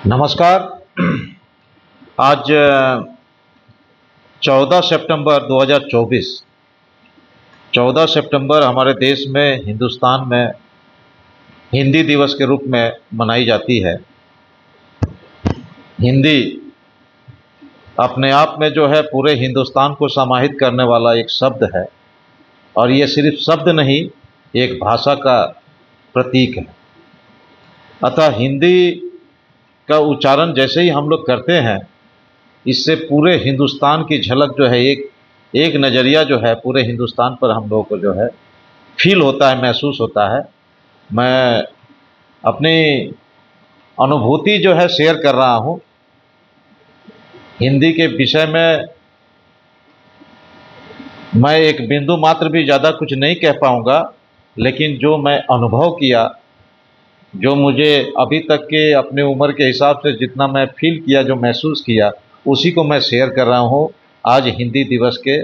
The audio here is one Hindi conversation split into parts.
नमस्कार। आज 14 सितंबर 2024, 14 सितंबर हमारे देश में, हिंदुस्तान में हिंदी दिवस के रूप में मनाई जाती है। हिंदी अपने आप में जो है पूरे हिंदुस्तान को समाहित करने वाला एक शब्द है, और ये सिर्फ शब्द नहीं, एक भाषा का प्रतीक है। अतः हिंदी का उच्चारण जैसे ही हम लोग करते हैं, इससे पूरे हिंदुस्तान की झलक जो है, एक नज़रिया जो है पूरे हिंदुस्तान पर हम लोगों को जो है फील होता है, महसूस होता है। मैं अपनी अनुभूति जो है शेयर कर रहा हूँ। हिंदी के विषय में मैं एक बिंदु मात्र भी ज़्यादा कुछ नहीं कह पाऊँगा, लेकिन जो मैं अनुभव किया, जो मुझे अभी तक के अपने उम्र के हिसाब से जितना मैं फील किया, जो महसूस किया, उसी को मैं शेयर कर रहा हूँ आज हिंदी दिवस के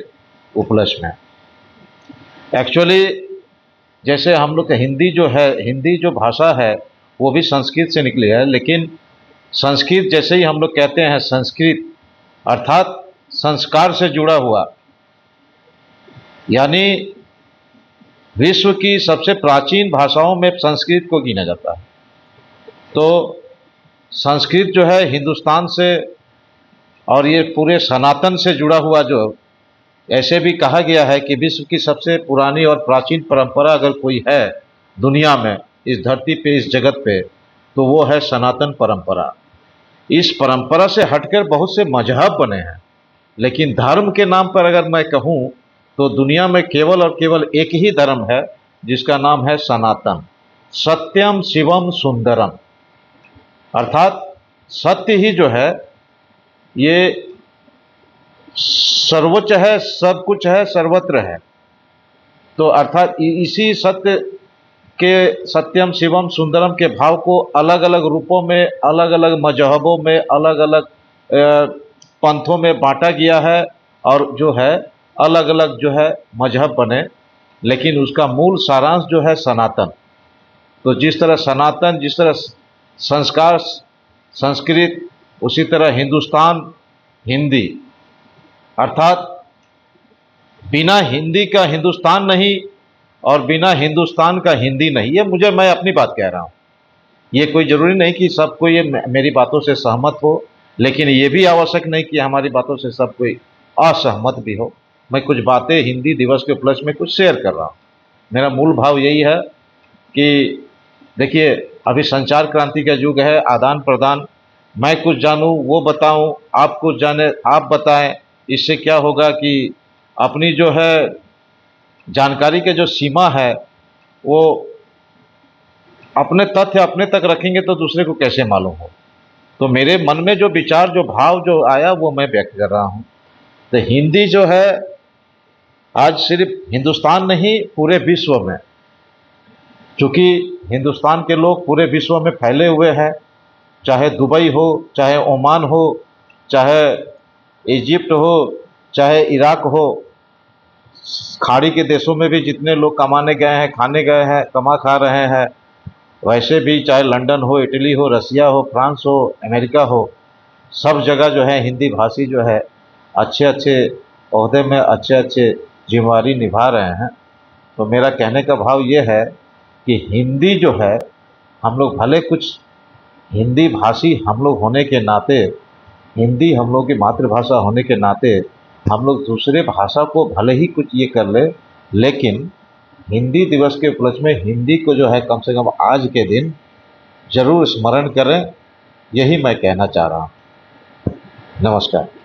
उपलक्ष्य में। एक्चुअली जैसे हम लोग हिंदी जो है, हिंदी जो भाषा है वो भी संस्कृत से निकली है, लेकिन संस्कृत जैसे ही हम लोग कहते हैं संस्कृत, अर्थात संस्कार से जुड़ा हुआ, यानी विश्व की सबसे प्राचीन भाषाओं में संस्कृत को गिना जाता है। तो संस्कृत जो है हिंदुस्तान से और ये पूरे सनातन से जुड़ा हुआ, जो ऐसे भी कहा गया है कि विश्व की सबसे पुरानी और प्राचीन परंपरा अगर कोई है दुनिया में, इस धरती पे, इस जगत पे, तो वो है सनातन परंपरा। इस परंपरा से हटकर बहुत से मजहब बने हैं, लेकिन धर्म के नाम पर अगर मैं कहूँ तो दुनिया में केवल और केवल एक ही धर्म है, जिसका नाम है सनातन। सत्यम शिवम सुंदरम, अर्थात सत्य ही जो है ये सर्वोच्च है, सब कुछ है, सर्वत्र है। तो अर्थात इसी सत्य के, सत्यम शिवम सुंदरम के भाव को अलग अलग रूपों में, अलग अलग मजहबों में, अलग अलग पंथों में बांटा गया है, और जो है अलग अलग जो है मजहब बने, लेकिन उसका मूल सारांश जो है सनातन। तो जिस तरह सनातन, जिस तरह संस्कार संस्कृत, उसी तरह हिंदुस्तान हिंदी, अर्थात बिना हिंदी का हिंदुस्तान नहीं और बिना हिंदुस्तान का हिंदी नहीं। ये मैं अपनी बात कह रहा हूँ। ये कोई ज़रूरी नहीं कि सबको ये मेरी बातों से सहमत हो, लेकिन ये भी आवश्यक नहीं कि हमारी बातों से सब कोई असहमत भी हो। मैं कुछ बातें हिंदी दिवस के उपलक्ष्य में कुछ शेयर कर रहा हूँ। मेरा मूल भाव यही है कि देखिए, अभी संचार क्रांति का युग है, आदान प्रदान। मैं कुछ जानूँ, वो बताऊँ, आप कुछ जाने, आप बताएं। इससे क्या होगा कि अपनी जो है जानकारी के जो सीमा है, वो अपने तथ्य अपने तक रखेंगे तो दूसरे को कैसे मालूम हो। तो मेरे मन में जो विचार, जो भाव जो आया, वो मैं व्यक्त कर रहा हूँ। तो हिंदी जो है आज सिर्फ हिंदुस्तान नहीं, पूरे विश्व में, चूँकि हिंदुस्तान के लोग पूरे विश्व में फैले हुए हैं, चाहे दुबई हो, चाहे ओमान हो, चाहे इजिप्ट हो, चाहे इराक हो, खाड़ी के देशों में भी जितने लोग कमाने गए हैं, खाने गए हैं, कमा खा रहे हैं, वैसे भी चाहे लंदन हो, इटली हो, रसिया हो, फ्रांस हो, अमेरिका हो, सब जगह जो है हिंदी भाषी जो है अच्छे अच्छे ओहदे में, अच्छे अच्छे जिम्मेवारी निभा रहे हैं। तो मेरा कहने का भाव ये है कि हिंदी जो है, हम लोग भले कुछ हिंदी भाषी हम लोग होने के नाते, हिंदी हम लोग की मातृभाषा होने के नाते, हम लोग दूसरे भाषा को भले ही कुछ ये कर ले, लेकिन हिंदी दिवस के उपलक्ष्य में हिंदी को जो है कम से कम आज के दिन जरूर स्मरण करें। यही मैं कहना चाह रहा हूँ। नमस्कार।